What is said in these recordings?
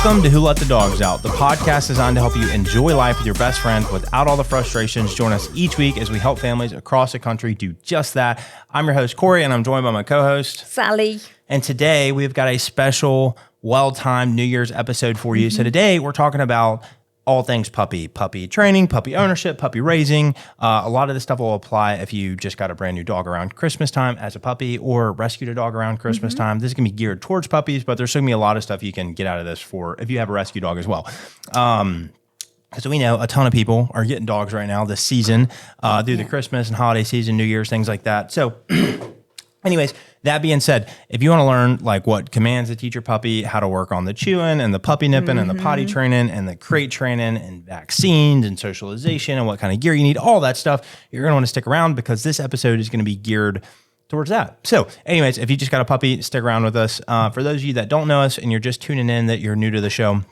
Welcome to Who Let the Dogs Out, the podcast designed to help you enjoy life with your best friend without all the frustrations. Join us each week as we help families across the country do just that. I'm your host, Corey, and I'm joined by my co-host, Sally. And today we've got a special, well-timed New Year's episode for you. So today we're talking about all things puppy training, puppy ownership, puppy raising. A lot of this stuff will apply if you just got a brand new dog around Christmas time as a puppy or rescued a dog around Christmas time. This is going to be geared towards puppies, but there's going to be a lot of stuff you can get out of this for if you have a rescue dog as well. So we know a ton of people are getting dogs right now this season through the Christmas and holiday season, New Year's, things like that. So anyways, that being said, if you want to learn like what commands to teach your puppy, how to work on the chewing and the puppy nipping and the potty training and the crate training and vaccines and socialization and what kind of gear you need, all that stuff, you're going to want to stick around because this episode is going to be geared towards that. So anyways, if you just got a puppy, stick around with us. For those of you that don't know us and you're just tuning in, that you're new to the show,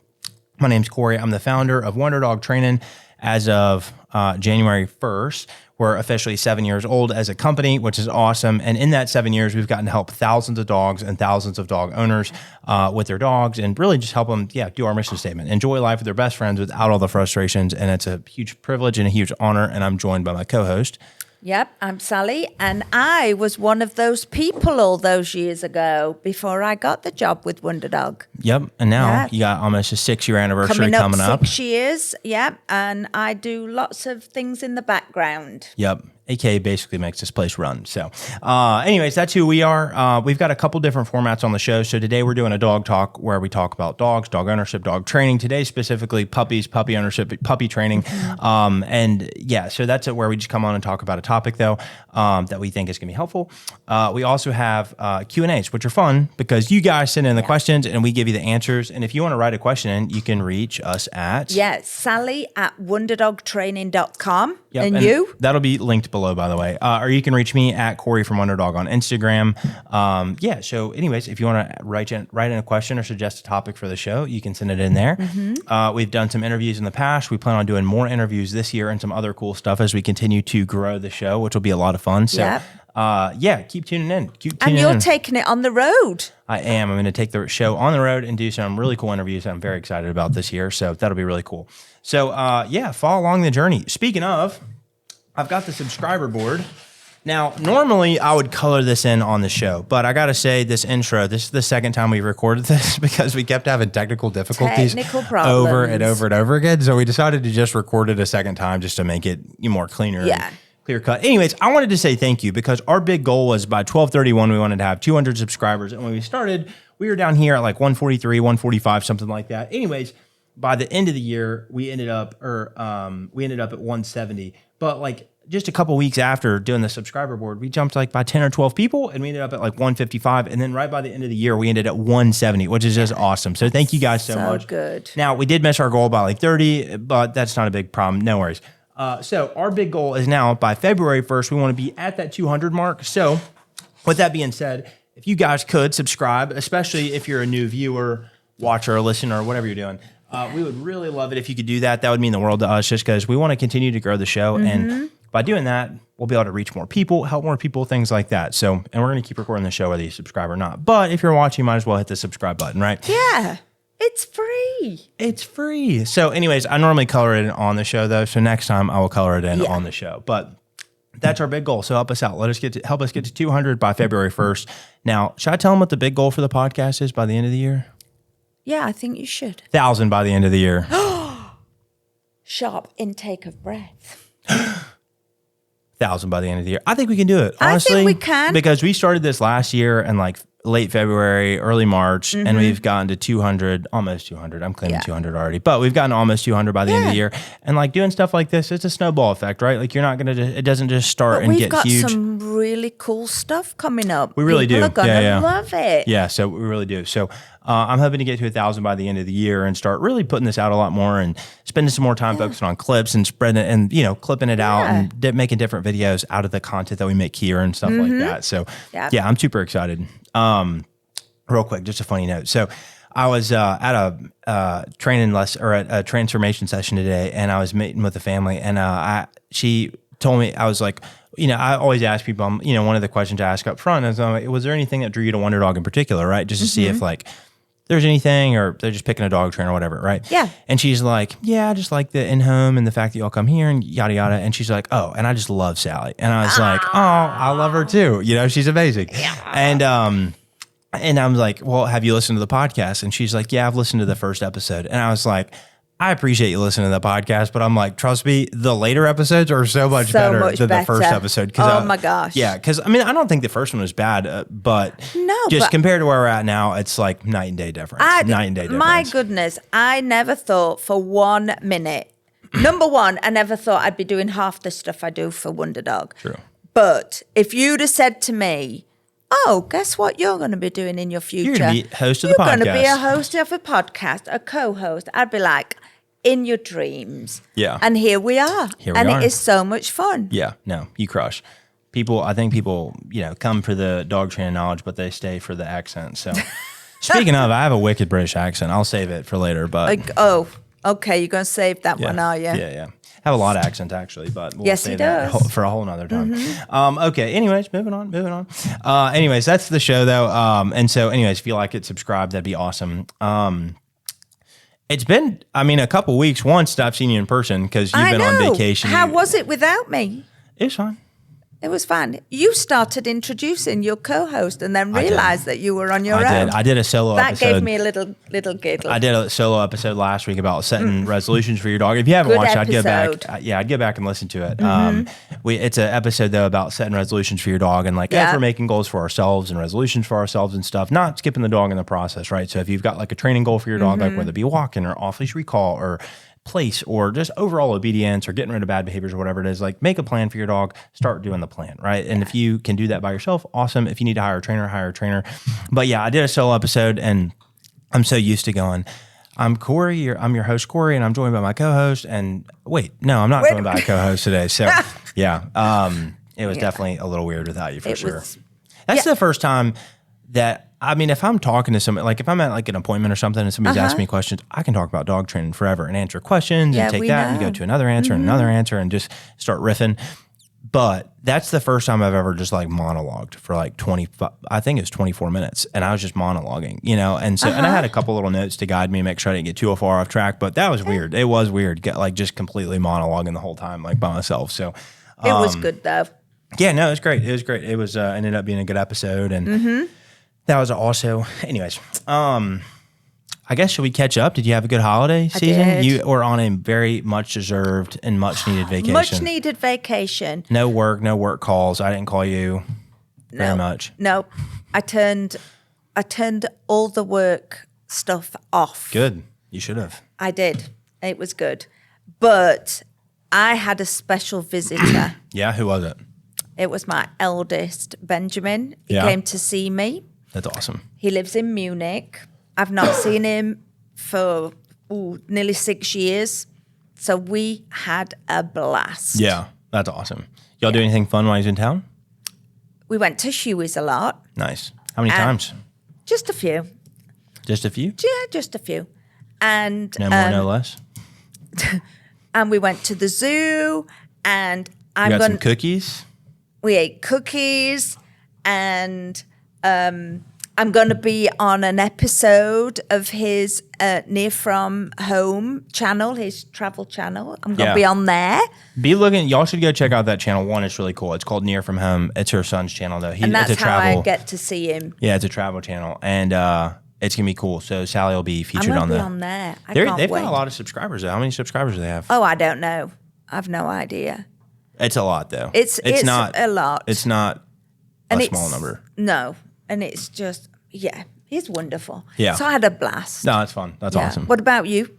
my name's Corey. I'm the founder of Wonder Dog Training. As of January 1st, we're officially 7 years old as a company, which is awesome. And in that 7 years, we've gotten to help thousands of dogs and thousands of dog owners with their dogs and really just help them, do our mission statement. Enjoy life with their best friends without all the frustrations. And it's a huge privilege and a huge honor. And I'm joined by my co-host. Yep, I'm Sally, and I was one of those people all those years ago before I got the job with Wonder Dog. Yep, and now you got almost a 6-year anniversary coming up. 6 years, yep, and I do lots of things in the background. Yep. AKA basically makes this place run. So anyways, that's who we are. We've got a couple different formats on the show. So today we're doing a dog talk where we talk about dogs, dog ownership, dog training. Today specifically puppies, puppy ownership, puppy training. So that's where we just come on and talk about a topic though that we think is going to be helpful. We also have Q&As, which are fun because you guys send in the questions and we give you the answers. And if you want to write a question in, you can reach us at... Sally at wonderdogtraining.com. Yep, and you? That'll be linked below, by the way. Or you can reach me at Corey from Underdog on Instagram. So anyways, if you want to write in a question or suggest a topic for the show, you can send it in there. We've done some interviews in the past. We plan on doing more interviews this year and some other cool stuff as we continue to grow the show, which will be a lot of fun. So keep tuning in. And you're taking it on the road. I am. I'm going to take the show on the road and do some really cool interviews that I'm very excited about this year. So that'll be really cool. So follow along the journey. Speaking of, I've got the subscriber board. Now, normally I would color this in on the show, but I got to say this is the second time we recorded this because we kept having technical difficulties over and over again. So we decided to just record it a second time just to make it more cleaner. Clear cut. Anyways, I wanted to say thank you because our big goal was by 12/31, we wanted to have 200 subscribers. And when we started, we were down here at like 143, 145, something like that. Anyways, by the end of the year, we ended up at 170. But like just a couple weeks after doing the subscriber board, we jumped like by 10 or 12 people and we ended up at like 155. And then right by the end of the year, we ended at 170, which is just awesome. So thank you guys so much. So good. Now, we did miss our goal by like 30, but that's not a big problem. No worries. So our big goal is now by February 1st, we want to be at that 200 mark. So with that being said, if you guys could subscribe, especially if you're a new viewer, watcher, or listener, or whatever you're doing, we would really love it if you could do that. That would mean the world to us just because we want to continue to grow the show. And by doing that, we'll be able to reach more people, help more people, things like that. So, and we're going to keep recording the show whether you subscribe or not. But if you're watching, you might as well hit the subscribe button, right? Yeah. It's free. It's free. So anyways, I normally color it in on the show though. So next time I will color it in on the show. But that's our big goal. So help us out. Help us get to 200 by February 1st. Now, should I tell them what the big goal for the podcast is by the end of the year? Yeah, I think you should. 1,000 by the end of the year. Sharp intake of breath. 1,000 by the end of the year. I think we can do it. Honestly, I think we can. Because we started this last year and like late February, early March, and we've gotten to 200, almost 200. I'm claiming 200 already, but we've gotten almost 200 by the end of the year. And like doing stuff like this, it's a snowball effect, right? Like you're not going to, it doesn't just start and get huge. We've got some really cool stuff coming up. We really do. People are going to love it. Yeah, so we really do. So I'm hoping to get to 1,000 by the end of the year and start really putting this out a lot more and spending some more time focusing on clips and spreading it and, clipping it out and making different videos out of the content that we make here and stuff like that. So I'm super excited. Real quick, just a funny note. So I was at a training lesson or at a transformation session today, and I was meeting with a family, and she told me, I was like, I always ask people, one of the questions I ask up front is, was there anything that drew you to Wonder Dog in particular, right? Just to see if like, there's anything, or they're just picking a dog trainer or whatever, right? Yeah. And she's like, yeah, I just like the in-home and the fact that y'all come here and yada, yada. And she's like, oh, and I just love Sally. And I was like, oh, I love her too. You know, she's amazing. Yeah. And I was like, well, have you listened to the podcast? And she's like, yeah, I've listened to the first episode. And I was like, I appreciate you listening to the podcast, but I'm like, trust me, the later episodes are so much better than the first episode. Oh my gosh. Yeah, because I mean, I don't think the first one was bad, but compared to where we're at now, it's like night and day difference. My goodness, I never thought for 1 minute. Number one, I never thought I'd be doing half the stuff I do for Wonder Dog. True. But if you'd have said to me, oh, guess what you're going to be doing in your future? You're going to be host of the podcast. You're going to be a host of a podcast, a co-host. I'd be like, in your dreams. Yeah. And here we are. And it is so much fun. Yeah. No, you crush. I think people, come for the dog training knowledge, but they stay for the accent. So speaking of, I have a wicked British accent. I'll save it for later, but. Okay. You're going to save that one, are you? Yeah. I have a lot of accents actually, but we'll yes, save that for a whole nother time. Okay. Anyways, moving on. Anyways, that's the show though. And so anyways, if you like it, subscribe. That'd be awesome. It's been, a couple weeks since I've seen you in person because you've been on vacation. How was it without me? It was fine. It was fun. You started introducing your co-host and then realized that you were on your own. I did a solo episode. That gave me a little giggle. I did a solo episode last week about setting resolutions for your dog. If you haven't watched it, I'd go back. I'd go back and listen to it. It's an episode though about setting resolutions for your dog and as we're making goals for ourselves and resolutions for ourselves and stuff, not skipping the dog in the process, right? So if you've got like a training goal for your dog, like whether it be walking or off-leash recall or place or just overall obedience or getting rid of bad behaviors or whatever it is, like make a plan for your dog, start doing the plan, right? And if you can do that by yourself, awesome. If you need to hire a trainer. But yeah, I did a solo episode and I'm so used to going, I'm Corey, I'm your host Corey, and I'm joined by my co-host. And wait, no, I'm not joined by a co-host today. So yeah, it was definitely a little weird without you for sure. That's the first time that, if I'm talking to somebody, like if I'm at like an appointment or something and somebody's asking me questions, I can talk about dog training forever and answer questions and take that and go to another answer and another answer and just start riffing. But that's the first time I've ever just like monologued for like 24 minutes. And I was just monologuing, and so, and I had a couple little notes to guide me and make sure I didn't get too far off track, but that was weird. It was weird, just completely monologuing the whole time, like by myself. So it was good though. Yeah, no, it was great. It was, ended up being a good episode. And that was also, anyways, I guess should we catch up? Did you have a good holiday season? Did. You were on a very much deserved and much needed vacation. Much needed vacation. No work calls. I didn't call you very much. No, I turned all the work stuff off. Good. You should have. I did. It was good. But I had a special visitor. Yeah, who was it? It was my eldest, Benjamin. He came to see me. That's awesome. He lives in Munich. I've not seen him for nearly 6 years. So we had a blast. Yeah, that's awesome. Y'all do anything fun while he's in town? We went to Huey's a lot. Nice. How many times? Just a few. Just a few? Yeah, just a few. And no more, no less. And we went to the zoo and you got some cookies? We ate cookies and I'm going to be on an episode of his Near From Home channel, his travel channel. I'm going to be on there. Be looking. Y'all should go check out that channel. One, it's really cool. It's called Near From Home. It's her son's channel, though. And that's how I get to see him. Yeah, it's a travel channel. And it's going to be cool. So Sally will be featured on there. I'm going to be on there. They've got a lot of subscribers, though. How many subscribers do they have? Oh, I don't know. I've no idea. It's a lot, though. It's not a lot. It's not a small number. No. And it's just, he's wonderful. Yeah. So I had a blast. No, it's fun. That's awesome. What about you?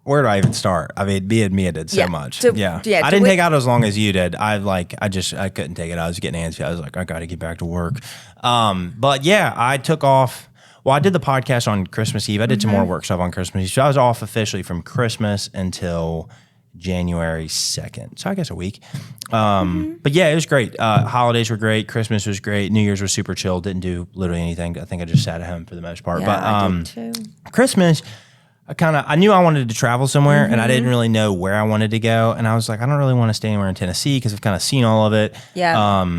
Where do I even start? me and Mia did so much. I didn't take out as long as you did. I couldn't take it. I was getting antsy. I was like, I got to get back to work. But yeah, I took off. Well, I did the podcast on Christmas Eve. I did some more work stuff on Christmas Eve. So I was off officially from Christmas until January 2nd. So I guess a week. But yeah, it was great. Holidays were great. Christmas was great. New Year's was super chill. Didn't do literally anything. I think I just sat at home for the most part. Yeah, but I did too. Christmas, I knew I wanted to travel somewhere and I didn't really know where I wanted to go. And I was like, I don't really want to stay anywhere in Tennessee because I've kind of seen all of it. Yeah.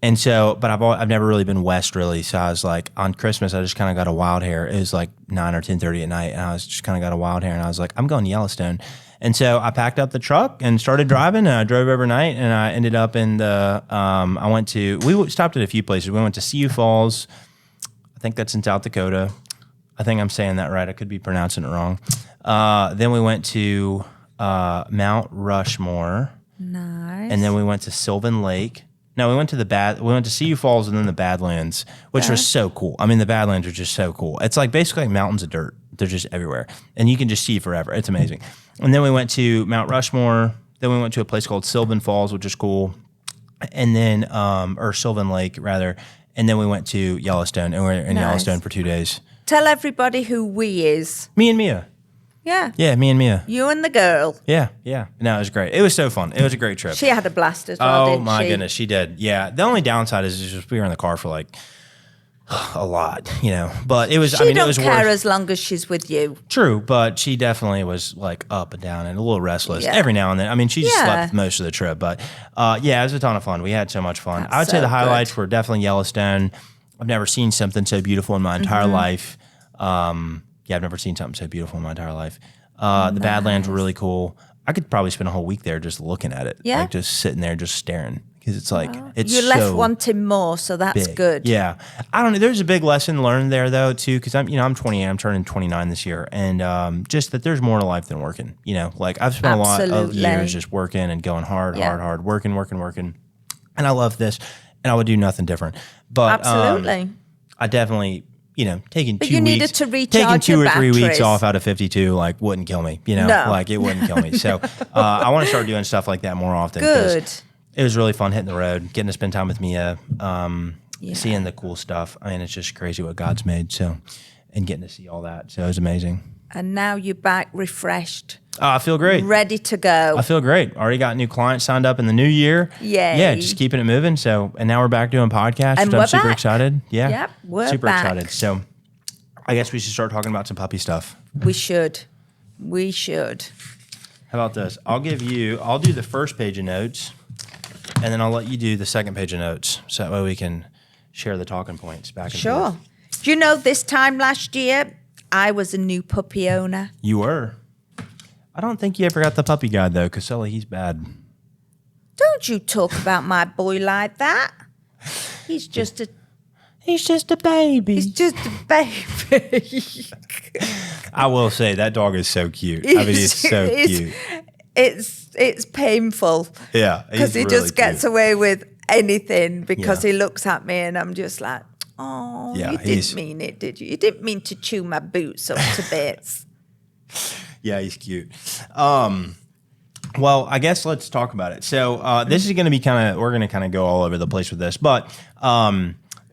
And so, but I've never really been west really. So I was like, on Christmas, I just kind of got a wild hair. It was like 9 or 10:30 at night, and I was just kind of got a wild hair, and I was like, I'm going to Yellowstone. And so I packed up the truck and started driving, and I drove overnight, and I ended up in we stopped at a few places. We went to Sioux Falls. I think that's in South Dakota. I think I'm saying that right. I could be pronouncing it wrong. Then we went to Mount Rushmore. Nice. And then we went to Sylvan Lake. No, we went to Sioux Falls and then the Badlands, which was so cool. I mean, the Badlands are just so cool. It's like basically like mountains of dirt. They're just everywhere. And you can just see forever. It's amazing. And then we went to Mount Rushmore. Then we went to a place called Sylvan Falls, which is cool. And then, or Sylvan Lake, rather. And then we went to Yellowstone, and we're in Yellowstone for 2 days. Tell everybody who we is. Me and Mia. Yeah. Yeah, me and Mia. You and the girl. Yeah. No, it was great. It was so fun. It was a great trip. She had a blast as well, didn't she? Oh, my goodness, she did. Yeah. The only downside is just we were in the car for like a lot, But it was, She it was don't care worth. as long as she's with you. True, but she definitely was like up and down and a little restless Yeah. every now and then. I mean, she just Yeah. slept most of the trip, but it was a ton of fun. We had so much fun. That's I would say so the highlights good. were definitely Yellowstone. I've never seen something so beautiful in my entire life. I've never seen something so beautiful in my entire life. The Badlands were really cool. I could probably spend a whole week there just looking at it. Yeah. Like just sitting there, just staring. Because it's like, it's You left so wanting more, so that's big. good. Yeah. I don't know. There's a big lesson learned there though, too. Because I'm 28, I'm turning 29 this year. And just that there's more to life than working. Like I've spent a lot of Absolutely. years just working and going hard, Yeah. working. And I love this. And I would do nothing different. But Absolutely. I definitely, taking But 2 you weeks, needed to recharge taking 2 your or 3 weeks batteries. off out of 52, like wouldn't kill me, No. like it wouldn't kill me. So I want to start doing stuff like that more often. 'Cause Good. it was really fun hitting the road, getting to spend time with Mia, seeing the cool stuff. I mean, it's just crazy what God's made. So, and getting to see all that. So it was amazing. And now you're back refreshed, I feel great. ready to go. I feel great. Already got new clients signed up in the new year. Yay. Yeah, just keeping it moving. So, and now we're back doing podcasts. And which I'm we're super back. excited. Yeah. Yep, we're super back. excited. So, I guess we should start talking about some puppy stuff. We should. How about this? I'll do the first page of notes, and then I'll let you do the second page of notes. So that way we can share the talking points back and Sure. forth. Do you know this time last year, I was a new puppy owner? You were. I don't think you ever got the puppy guide, though, because Sully, he's bad. Don't you talk about my boy like that. He's just a baby. He's just a baby. I will say, that dog is so cute. I mean, he's so cute. It's painful. Yeah. Because he he's just really gets cute. away with anything because Yeah. he looks at me and I'm just like, oh, Yeah, you he's- didn't mean it, did you? You didn't mean to chew my boots up to bits. Yeah, he's cute. Well, I guess let's talk about it. So this is going to be we're going to kind of go all over the place with this. But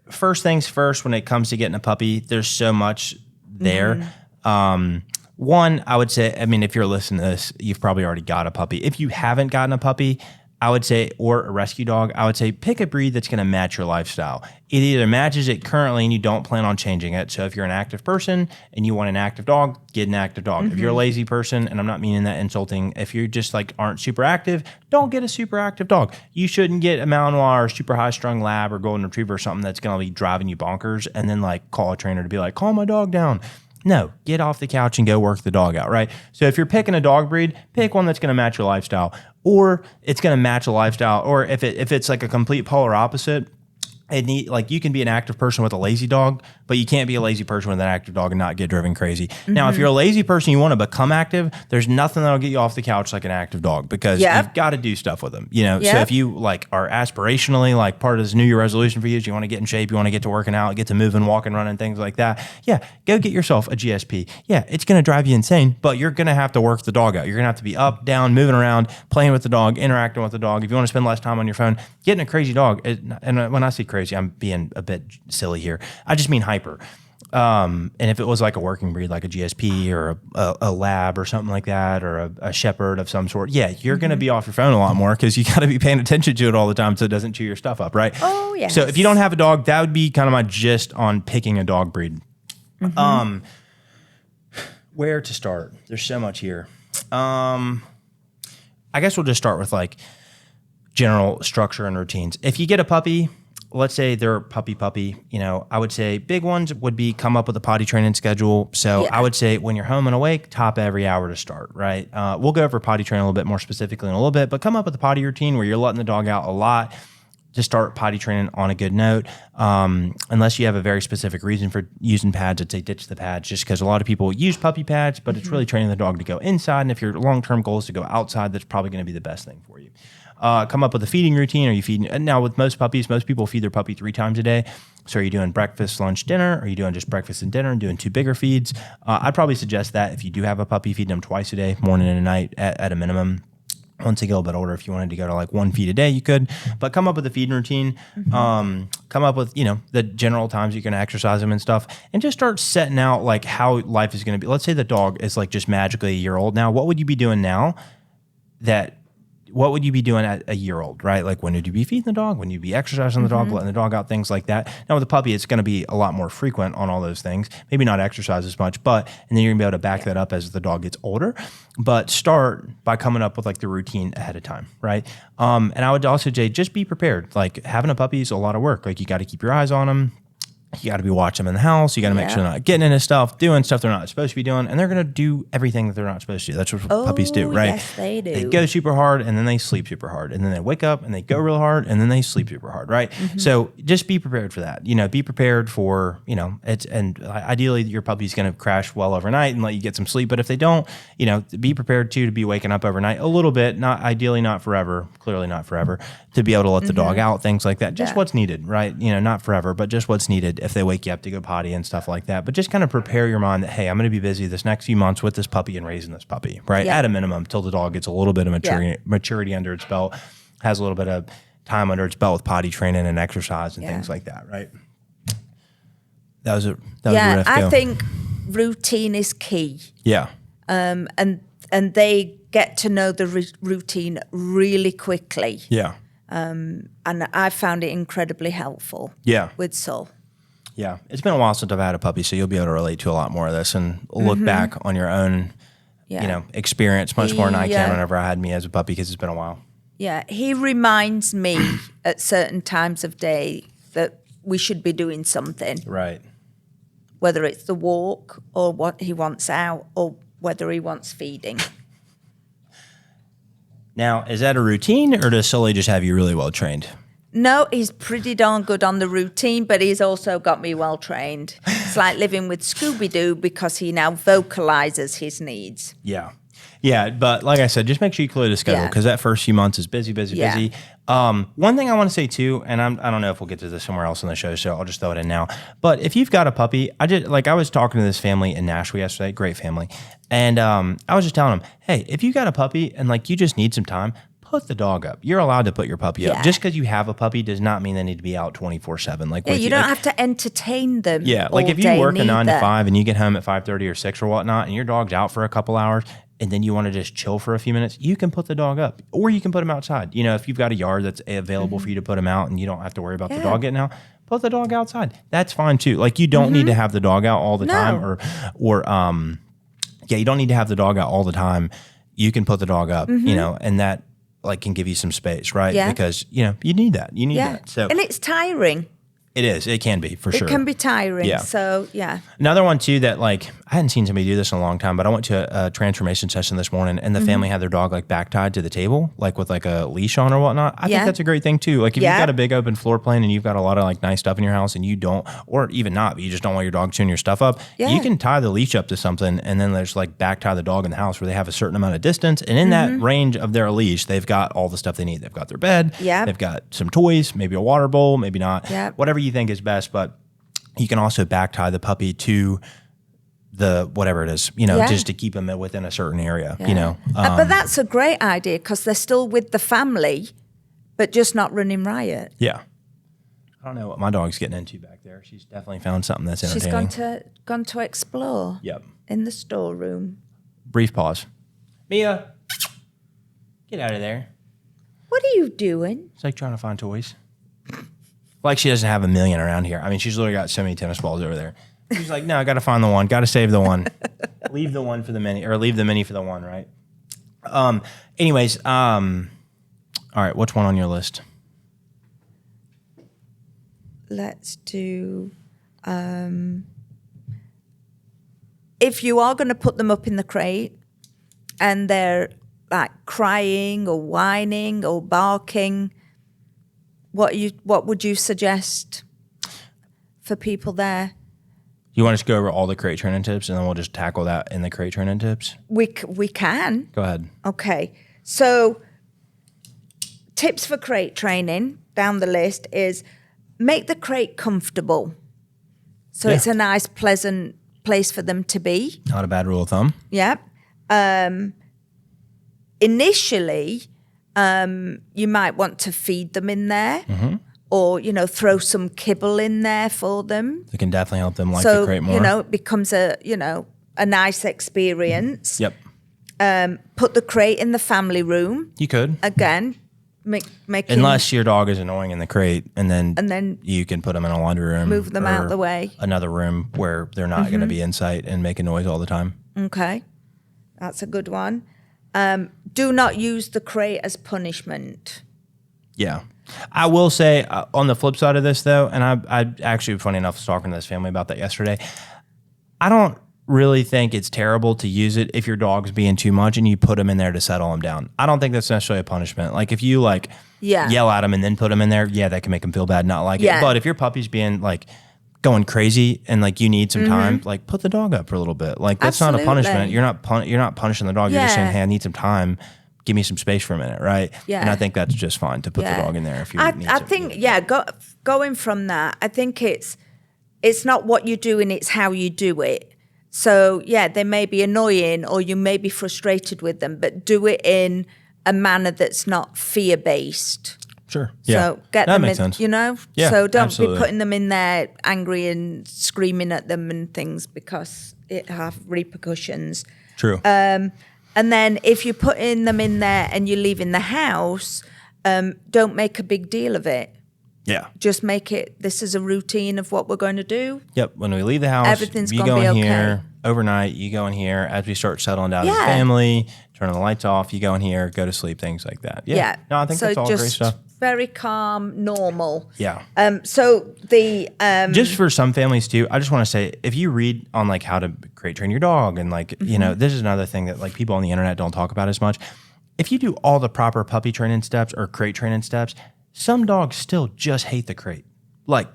first things first, when it comes to getting a puppy, there's so much there. One, I would say, I mean, if you're listening to this, you've probably already got a puppy. If you haven't gotten a puppy, I would say, or a rescue dog, I would say pick a breed that's going to match your lifestyle. It either matches it currently and you don't plan on changing it. So if you're an active person and you want an active dog, get an active dog. If you're a lazy person, and I'm not meaning that insulting, if you just like aren't super active, don't get a super active dog. You shouldn't get a Malinois or super high strung lab or golden retriever or something that's going to be driving you bonkers and then like call a trainer to be like, calm my dog down. No, get off the couch and go work the dog out, right? So if you're picking a dog breed, pick one that's going to match your lifestyle, or it's going to match a lifestyle, or if it's like a complete polar opposite, you can be an active person with a lazy dog, but you can't be a lazy person with an active dog and not get driven crazy. Now, if you're a lazy person, you want to become active, there's nothing that'll get you off the couch like an active dog because you've got to do stuff with them, So if you like are aspirationally like part of this New Year resolution for you is you want to get in shape, you want to get to working out, get to moving, walking, running, things like that. Yeah, go get yourself a GSP. Yeah, it's going to drive you insane, but you're going to have to work the dog out. You're going to have to be up, down, moving around, playing with the dog, interacting with the dog. If you want to spend less time on your phone, getting a crazy dog, and when I say crazy, I'm being a bit silly here. I just mean hyper. And if it was like a working breed, like a GSP or a lab or something like that, or a shepherd of some sort, you're going to be off your phone a lot more because you got to be paying attention to it all the time so it doesn't chew your stuff up, right? Oh, yes. So if you don't have a dog, that would be kind of my gist on picking a dog breed. Where to start? There's so much here. I guess we'll just start with like general structure and routines. If you get a puppy, let's say they're puppy, I would say big ones would be come up with a potty training schedule. So I would say when you're home and awake, top every hour to start, right? We'll go over potty training a little bit more specifically in a little bit, but come up with a potty routine where you're letting the dog out a lot. Just start potty training on a good note. Unless you have a very specific reason for using pads, I'd say ditch the pads, just because a lot of people use puppy pads, but it's really training the dog to go inside. And if your long-term goal is to go outside, that's probably going to be the best thing for you. Come up with a feeding routine. Are you feeding? And now with most puppies, most people feed their puppy 3 times a day. So are you doing breakfast, lunch, dinner? Or are you doing just breakfast and dinner and doing 2 bigger feeds? I'd probably suggest that if you do have a puppy, feed them twice a day, morning and night at a minimum. Once they get a little bit older, if you wanted to go to like 1 feed a day, you could. But come up with a feeding routine. Come up with, the general times you're going to exercise them and stuff. And just start setting out like how life is going to be. Let's say the dog is like just magically a year old now. What would you be doing now what would you be doing at a year old, right? Like when would you be feeding the dog? When you'd be exercising the dog, letting the dog out, things like that. Now with a puppy, it's going to be a lot more frequent on all those things. Maybe not exercise as much, and then you're going to be able to back that up as the dog gets older. But start by coming up with like the routine ahead of time, right? And I would also say, just be prepared. Like having a puppy is a lot of work. Like you got to keep your eyes on them. You got to be watching them in the house. You got to make sure they're not getting into stuff, doing stuff they're not supposed to be doing, and they're going to do everything that they're not supposed to do. That's what puppies do, right? Yes, they do. They go super hard, and then they sleep super hard, and then they wake up and they go real hard, and then they sleep super hard, right? So just be prepared for that. Be prepared for and ideally your puppy's going to crash well overnight and let you get some sleep. But if they don't, be prepared to be waking up overnight a little bit. Not forever, clearly not forever, to be able to let the dog out, things like that. Just what's needed, right? Not forever, but just what's needed if they wake you up to go potty and stuff like that. But just kind of prepare your mind that, hey, I'm going to be busy this next few months with this puppy and raising this puppy, right? At a minimum, till the dog gets a little bit of maturity under its belt, has a little bit of time under its belt with potty training and exercise and things like that, right? That was a riff. I think routine is key. Yeah. And they get to know the routine really quickly. Yeah. And I found it incredibly helpful. With Sol. Yeah. It's been a while since I've had a puppy, so you'll be able to relate to a lot more of this and look back on your own, experience much more than I can whenever I had me as a puppy, because it's been a while. Yeah. He reminds me at certain times of day that we should be doing something. Right. Whether it's the walk or what he wants out or whether he wants feeding. Now, is that a routine, or does Sully just have you really well trained? No, he's pretty darn good on the routine, but he's also got me well trained. It's like living with Scooby-Doo because he now vocalizes his needs. Yeah. Yeah, but like I said, just make sure you clear the schedule, because that first few months is busy. One thing I want to say too, and I don't know if we'll get to this somewhere else in the show, so I'll just throw it in now. But if you've got a puppy, I was talking to this family in Nashville yesterday, great family, and I was just telling them, hey, if you got a puppy and you just need some time, put the dog up. You're allowed to put your puppy up. Just because you have a puppy does not mean they need to be out 24/7. You don't have to entertain them. Yeah, if you work a 9 to 5 and you get home at 5:30 or 6 or whatnot, and your dog's out for a couple hours, and then you want to just chill for a few minutes, you can put the dog up, or you can put him outside. If you've got a yard that's available for you to put him out and you don't have to worry about the dog getting out, put the dog outside. That's fine too. You don't need to have the dog out all the time, you don't need to have the dog out all the time. You can put the dog up, and that can give you some space, right? Yeah. Because, you need that. You need that. So, and it's tiring. It is. It can be, for sure. It can be tiring. Yeah. So, yeah. Another one, too, that, I hadn't seen somebody do this in a long time, but I went to a transformation session this morning, and the family had their dog, back tied to the table, with, a leash on or whatnot. I think that's a great thing, too. If you've got a big open floor plan and you've got a lot of, nice stuff in your house and you don't, or even not, but you just don't want your dog chewing your stuff up, you can tie the leash up to something, and then there's, back tie the dog in the house where they have a certain amount of distance, and in that range of their leash, they've got all the stuff they need. They've got their bed, they've got some toys, maybe a water bowl, maybe not, whatever you think is best, but you can also back tie the puppy to the whatever it is, just to keep them within a certain area, but that's a great idea because they're still with the family, but just not running riot. Yeah. I don't know what my dog's getting into back there. She's definitely found something that's entertaining. She's gone to explore. Yep. In the storeroom. Brief pause. Mia, get out of there. What are you doing? It's trying to find toys. She doesn't have a million around here. I mean, she's literally got so many tennis balls over there. She's no, I got to find the one. Got to save the one. Leave the one for the mini, or leave the mini for the one, right? Anyways, all right, what's one on your list? let's do. If you are going to put them up in the crate, and they're like crying or whining or barking, what would you suggest for people there? You want us to go over all the crate training tips, and then we'll just tackle that in the crate training tips? We can. Go ahead. Okay. So tips for crate training down the list is make the crate comfortable. So it's a nice, pleasant place for them to be. Not a bad rule of thumb. Yeah. Initially, you might want to feed them in there. Mm-hmm. Or, throw some kibble in there for them. It can definitely help them like the crate more. It becomes a nice experience. Yep. Put the crate in the family room. You could. Again, unless your dog is annoying in the crate, and then you can put them in a laundry room. Move them out the way. Another room where they're not going to be in sight and making noise all the time. Okay. That's a good one. Do not use the crate as punishment. Yeah. I will say on the flip side of this, though, and I actually, funny enough, was talking to this family about that yesterday. I don't really think it's terrible to use it if your dog's being too much and you put them in there to settle them down. I don't think that's necessarily a punishment. Like if you yell at them and then put them in there, that can make them feel bad, not like it. But if your puppy's being going crazy and you need some time, put the dog up for a little bit. That's not a punishment. You're not punishing the dog. You're just saying, hey, I need some time. Give me some space for a minute, right? Yeah. And I think that's just fine to put the dog in there if you need to. I think, going from that, I think it's not what you do and it's how you do it. So, they may be annoying or you may be frustrated with them, but do it in a manner that's not fear-based. Sure. Yeah. So get that them makes in, sense. Yeah, so don't absolutely. be putting them in there angry and screaming at them and things because it have repercussions. True. And then if you're putting them in there and you're leaving the house, don't make a big deal of it. Yeah. Just make it, this is a routine of what we're going to do. Yep. When we leave the house, everything's you going to go be in okay. here overnight, you go in here as we start settling down as a family, turning the lights off, you go in here, go to sleep, things like that. Yeah. No, I think that's all great stuff. Very calm, normal. Yeah. So the just for some families too, I just want to say if you read on how to crate train your dog and this is another thing that people on the internet don't talk about as much. If you do all the proper puppy training steps or crate training steps, some dogs still just hate the crate.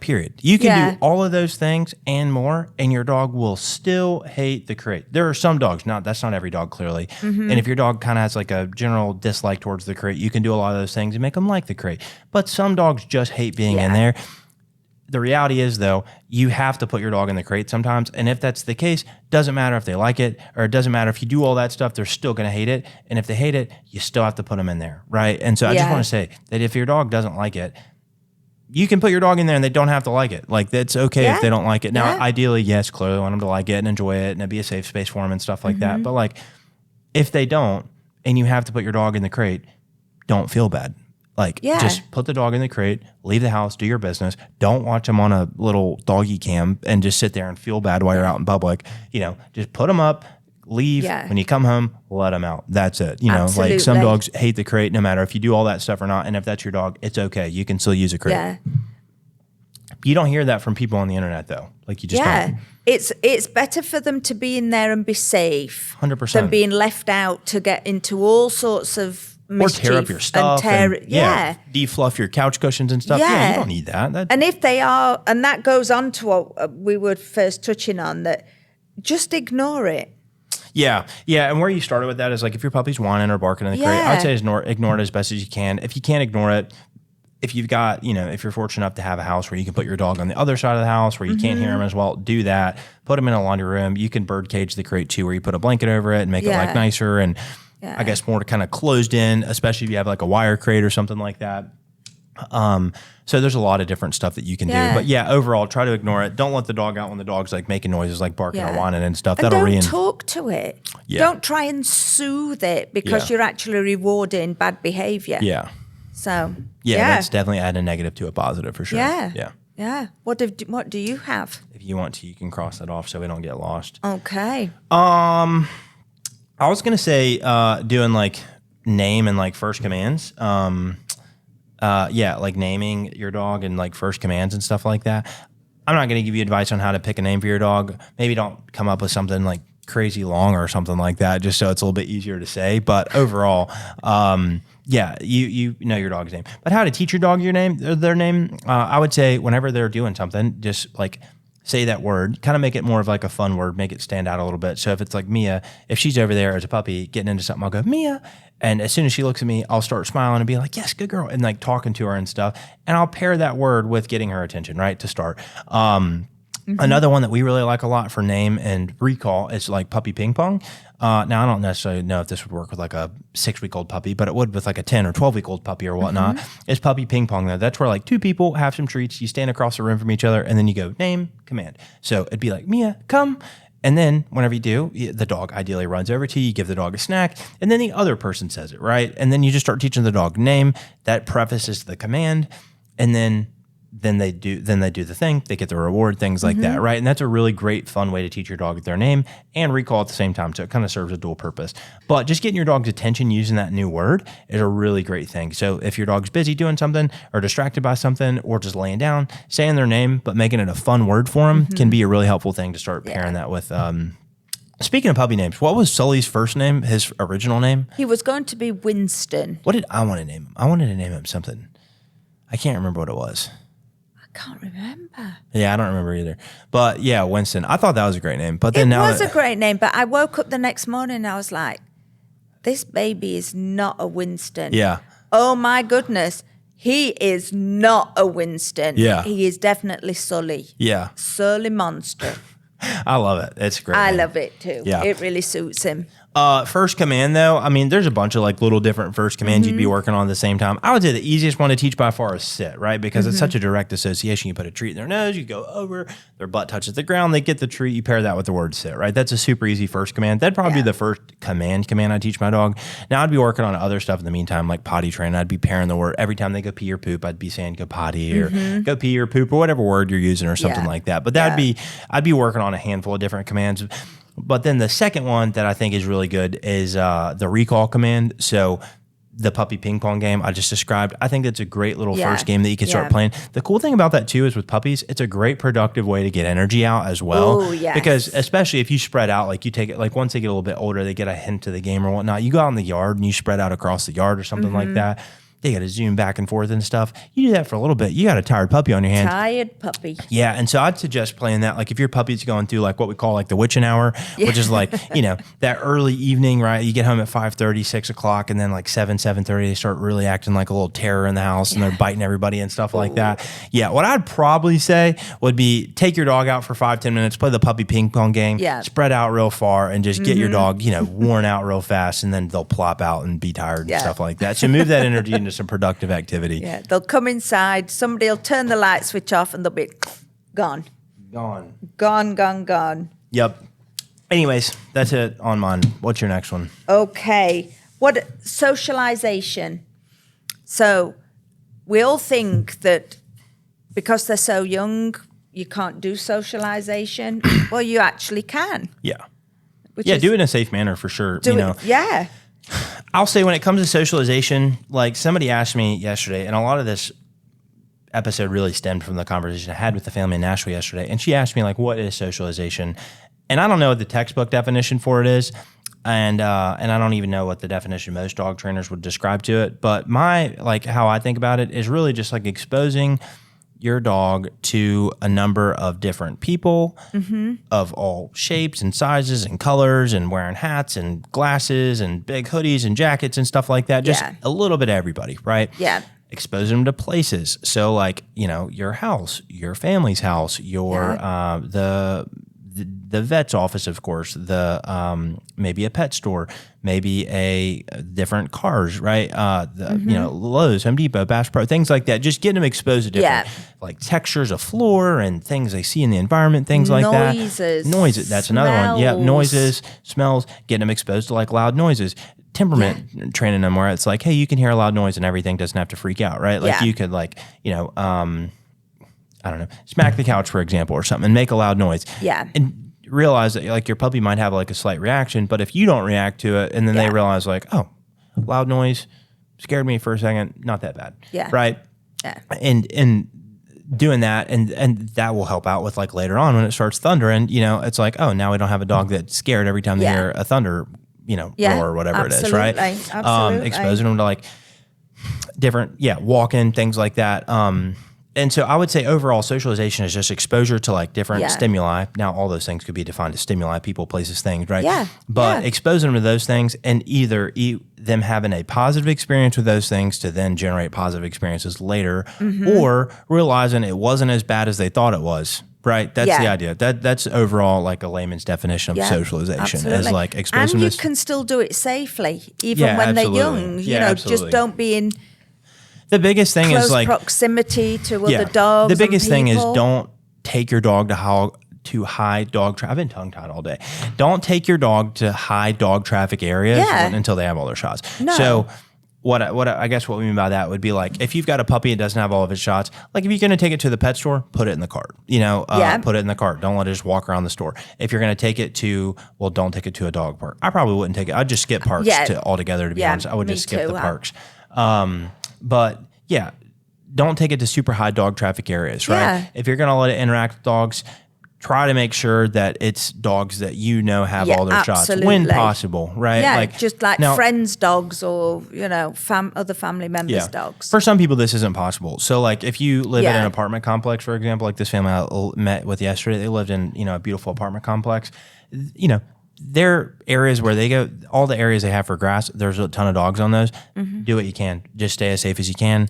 Period. You can do all of those things and more, and your dog will still hate the crate. There are some dogs, that's not every dog, clearly. Mm-hmm. And if your dog kind of has a general dislike towards the crate, you can do a lot of those things and make them like the crate. But some dogs just hate being in there. The reality is, though, you have to put your dog in the crate sometimes. And if that's the case, doesn't matter if they like it, or it doesn't matter if you do all that stuff, they're still going to hate it. And if they hate it, you still have to put them in there, right? And so I just want to say that if your dog doesn't like it, you can put your dog in there and they don't have to like it. That's okay if they don't like it. Now, ideally, yes, clearly want them to like it and enjoy it and it'd be a safe space for them and stuff like that. But if they don't and you have to put your dog in the crate, don't feel bad. Just put the dog in the crate, leave the house, do your business. Don't watch them on a little doggy cam and just sit there and feel bad while you're out in public. Just put them up, leave. When you come home, let them out. That's it. Absolutely. Some dogs hate the crate no matter if you do all that stuff or not. And if that's your dog, it's okay. You can still use a crate. Yeah. You don't hear that from people on the internet, though. You just don't. It's better for them to be in there and be safe 100% than being left out to get into all sorts of mischief. Or tear up your stuff. Defluff your couch cushions and stuff. Yeah, you don't need that. And if they are, and that goes on to what we were first touching on, that just ignore it. Yeah. And where you started with that is if your puppy's whining or barking in the crate, I would say ignore it as best as you can. If you can't ignore it, if you've got, if you're fortunate enough to have a house where you can put your dog on the other side of the house where you can't hear him as well, do that. Put him in a laundry room. You can bird cage the crate too, where you put a blanket over it and make it nicer and I guess more kind of closed in, especially if you have a wire crate or something like that. So there's a lot of different stuff that you can do. But overall, try to ignore it. Don't let the dog out when the dog's making noises barking or whining and stuff. And don't talk to it. Yeah. Don't try and soothe it because you're actually rewarding bad behavior. Yeah. So that's definitely adding a negative to a positive for sure. Yeah. What do you have? If you want to, you can cross that off so we don't get lost. Okay. I was gonna say doing name and first commands. like naming your dog and like first commands and stuff like that. I'm not going to give you advice on how to pick a name for your dog. Maybe don't come up with something like crazy long or something like that, just so it's a little bit easier to say. But overall, you know your dog's name. But how to teach your dog their name, I would say whenever they're doing something, just like say that word, kind of make it more of like a fun word, make it stand out a little bit. So if it's like Mia, if she's over there as a puppy getting into something, I'll go, Mia. And as soon as she looks at me, I'll start smiling and be like, yes, good girl. And like talking to her and stuff. And I'll pair that word with getting her attention, right, to start. Another one that we really like a lot for name and recall is like puppy ping pong. Now, I don't necessarily know if this would work with like a 6-week-old puppy, but it would with like a 10 or 12-week-old puppy or whatnot. It's puppy ping pong though. That's where like two people have some treats. You stand across the room from each other and then you go name, command. So it'd be like, Mia, come. And then whenever you do, the dog ideally runs over to you, you give the dog a snack, and then the other person says it, right? And then you just start teaching the dog name. That prefaces the command, and then they do the thing, they get the reward, things like that, right? And that's a really great, fun way to teach your dog their name and recall at the same time. So it kind of serves a dual purpose. But just getting your dog's attention using that new word is a really great thing. So if your dog's busy doing something or distracted by something or just laying down, saying their name, but making it a fun word for them can be a really helpful thing to start pairing that with. Speaking of puppy names, what was Sully's first name, his original name? He was going to be Winston. What did I want to name him? I wanted to name him something. I can't remember what it was. Can't remember. Yeah, I don't remember either. But yeah, Winston. I thought that was a great name. But then it was a great name, but I woke up the next morning and I was like, this baby is not a Winston. Yeah. Oh my goodness. He is not a Winston. Yeah. He is definitely Sully. Yeah. Sully Monster. I love it. It's great. I love it too. Yeah. It really suits him. First command though, I mean, there's a bunch of like little different first commands you'd be working on at the same time. I would say the easiest one to teach by far is sit, right? Because it's such a direct association. You put a treat in their nose, you go over, their butt touches the ground, they get the treat, you pair that with the word sit, right? That's a super easy first command. That'd probably be the first command I teach my dog. Now I'd be working on other stuff in the meantime, like potty training. I'd be pairing the word every time they go pee or poop. I'd be saying go potty or go pee or poop or whatever word you're using or something like that. But I'd be working on a handful of different commands. But then the second one that I think is really good is the recall command. So the puppy ping pong game I just described, I think that's a great little first game that you can start playing. The cool thing about that too is with puppies, it's a great productive way to get energy out as well. Ooh, yes. Because especially if you spread out, like you take it, like once they get a little bit older, they get a hint to the game or whatnot. You go out in the yard and you spread out across the yard or something like that. They got to zoom back and forth and stuff. You do that for a little bit, you got a tired puppy on your hands. Tired puppy. Yeah, and so I'd suggest playing that. Like if your puppy's going through like what we call like the witching hour, which is like, you know, that early evening, right? You get home at 5:30, 6 o'clock, and then like 7:30, they start really acting like a little terror in the house and they're biting everybody and stuff like that. Yeah, what I'd probably say would be take your dog out for 5-10 minutes, play the puppy ping pong game, spread out real far, and just get your dog, you know, worn out real fast, and then they'll plop out and be tired and stuff like that. So move that energy into some productive activity. Yeah, they'll come inside, somebody will turn the light switch off and they'll be gone. Gone. Yep. Anyways, that's it on mine. What's your next one? Okay. What socialization? So we all think that because they're so young, you can't do socialization. Well, you actually can. Yeah. Do it in a safe manner for sure. Yeah. I'll say when it comes to socialization, like somebody asked me yesterday, and a lot of this episode really stemmed from the conversation I had with the family in Nashville yesterday. And she asked me like, what is socialization? And I don't know what the textbook definition for it is. And I don't even know what the definition most dog trainers would describe to it. But how I think about it is really just like exposing your dog to a number of different people of all shapes and sizes and colors and wearing hats and glasses and big hoodies and jackets and stuff like that. Just a little bit of everybody, right? Yeah. Expose them to places. So like, you know, your house, your family's house, your the vet's office, of course, the maybe a pet store, maybe a different cars, right? You know, Lowe's, Home Depot, Bass Pro, things like that. Just getting them exposed to different like textures of floor and things they see in the environment, things like that. Noises. That's another one. Yeah, noises, smells. Getting them exposed to like loud noises. Temperament training them where it's like, hey, you can hear a loud noise and everything doesn't have to freak out, right? Like you could like, you know, I don't know, smack the couch, for example, or something and make a loud noise. Yeah. And realize that like your puppy might have like a slight reaction, but if you don't react to it and then they realize like, oh, loud noise, scared me for a second, not that bad. Yeah. Right. Yeah. And doing that, and that will help out with like later on when it starts thundering, it's like, oh, now we don't have a dog that's scared every time they hear a thunder, roar or whatever it is, right? Absolutely. Exposing them to like different, walking, things like that. And so I would say overall socialization is just exposure to like different stimuli. Now, all those things could be defined as stimuli, people, places, things, right? Yeah. But exposing them to those things and either them having a positive experience with those things to then generate positive experiences later, or realizing it wasn't as bad as they thought it was. Right, that's the idea. That's overall like a layman's definition of socialization is like exposing. And you can still do it safely, even when they're young. Just don't be in. The biggest thing close is like proximity to other dogs. The biggest thing is don't take your dog to high dog traffic. I've been tongue tied all day. Don't take your dog to high dog traffic areas until they have all their shots. No. So what I guess what we mean by that would be like if you've got a puppy and doesn't have all of its shots, like if you're going to take it to the pet store, put it in the cart. Put it in the cart. Don't let it just walk around the store. If you're going to take it to, don't take it to a dog park. I probably wouldn't take it. I'd just skip parks altogether. To be honest, I would just skip the parks. But don't take it to super high dog traffic areas, right? Yeah. If you're going to let it interact with dogs, try to make sure that it's dogs that have all their shots when possible, right? Yeah, just like friends' dogs or, other family members' dogs. For some people, this isn't possible. So like if you live in an apartment complex, for example, like this family I met with yesterday, they lived in, a beautiful apartment complex, there areas where they go, all the areas they have for grass, there's a ton of dogs on those. Do what you can. Just stay as safe as you can.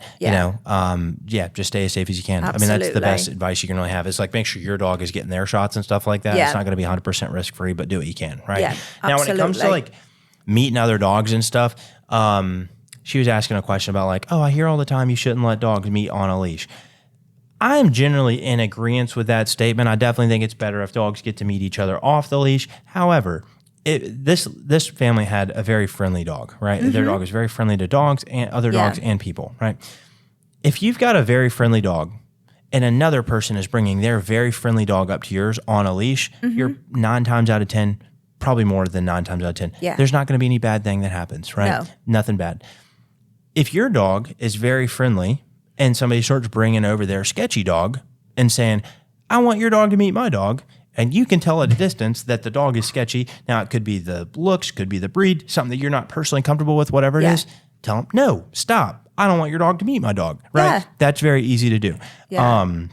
Just stay as safe as you can. Absolutely. I mean, that's the best advice you can really have. It's like make sure your dog is getting their shots and stuff like that. It's not going to be 100% risk free, but do what you can, right? Yeah, now, when it comes to like meeting other dogs and stuff, she was asking a question about like, oh, I hear all the time you shouldn't let dogs meet on a leash. I'm generally in agreement with that statement. I definitely think it's better if dogs get to meet each other off the leash. However, this family had a very friendly dog, right? Their dog is very friendly to dogs and other dogs and people, right? If you've got a very friendly dog and another person is bringing their very friendly dog up to yours on a leash, you're 9 times out of 10, probably more than 9 times out of 10, there's not going to be any bad thing that happens, right? No. Nothing bad. If your dog is very friendly and somebody starts bringing over their sketchy dog and saying, I want your dog to meet my dog, and you can tell at a distance that the dog is sketchy. Now, it could be the looks, could be the breed, something that you're not personally comfortable with, whatever it is. Tell them, no, stop. I don't want your dog to meet my dog, right? Yeah. That's very easy to do. Yeah.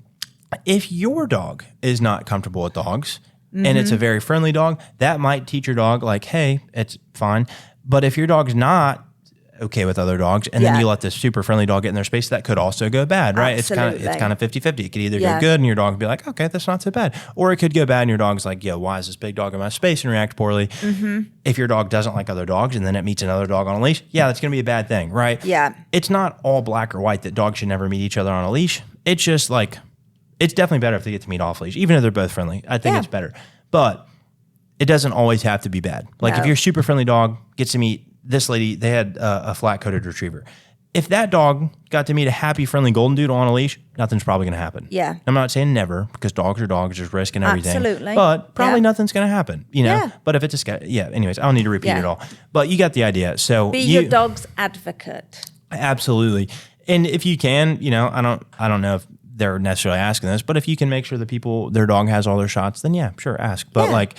If your dog is not comfortable with dogs and it's a very friendly dog, that might teach your dog like, hey, it's fine. But if your dog's not okay with other dogs, and then you let this super friendly dog get in their space, that could also go bad, right? Absolutely. It's kind of 50-50. It could either go good and your dog would be like, okay, that's not so bad. Or it could go bad and your dog's like, yo, why is this big dog in my space, and react poorly. If your dog doesn't like other dogs and then it meets another dog on a leash, that's going to be a bad thing, right? Yeah. It's not all black or white that dogs should never meet each other on a leash. It's just like, it's definitely better if they get to meet off leash, even if they're both friendly. I think it's better. But it doesn't always have to be bad. Like if your super friendly dog gets to meet this lady, they had a flat-coated retriever. If that dog got to meet a happy, friendly golden doodle on a leash, nothing's probably going to happen. Yeah. I'm not saying never, because dogs are dogs, there's risk and everything. Absolutely. But probably nothing's going to happen, But if it's anyways, I don't need to repeat it all. But you got the idea. So be your dog's advocate. Absolutely. And if you can, I don't know if they're necessarily asking this, but if you can make sure that their dog has all their shots, then sure, ask. But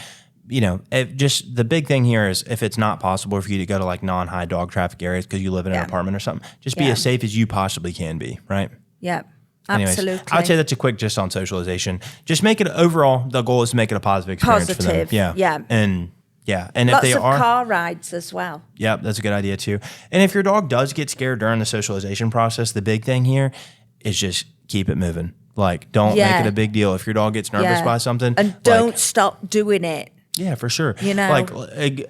just the big thing here is if it's not possible for you to go to like non-high dog traffic areas because you live in an apartment or something, just be as safe as you possibly can be, right? Yeah, Anyways, absolutely. I'd say that's a quick just on socialization. Just make it overall, the goal is to make it a positive experience for them. Yeah. And lots if they of car rides as well. Yeah, that's a good idea too. And if your dog does get scared during the socialization process, the big thing here is just keep it moving. Like, don't make it a big deal. If your dog gets nervous by something. And don't stop doing it. Yeah, for sure. Like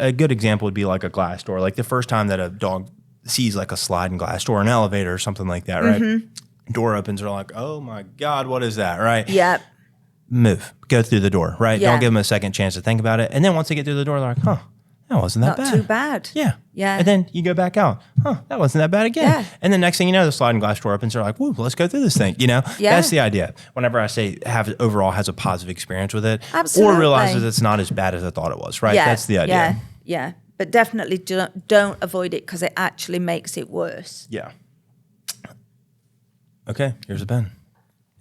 a good example would be like a glass door. Like the first time that a dog sees like a sliding glass door, an elevator or something like that, right? Door opens, they're like, oh my God, what is that, right? Yep. Move. Go through the door, right? Don't give them a second chance to think about it. And then once they get through the door, they're like, huh, that wasn't that bad. Not too bad. Yeah. Yeah. And then you go back out. Huh, that wasn't that bad again. Yeah. And the next thing you know, the sliding glass door opens. They're like, woo, let's go through this thing. That's the idea. Whenever I say overall has a positive experience with it. Absolutely. Or realizes it's not as bad as I thought it was, right? That's the idea. Yeah. But definitely don't avoid it because it actually makes it worse. Yeah. Okay, here's a pen.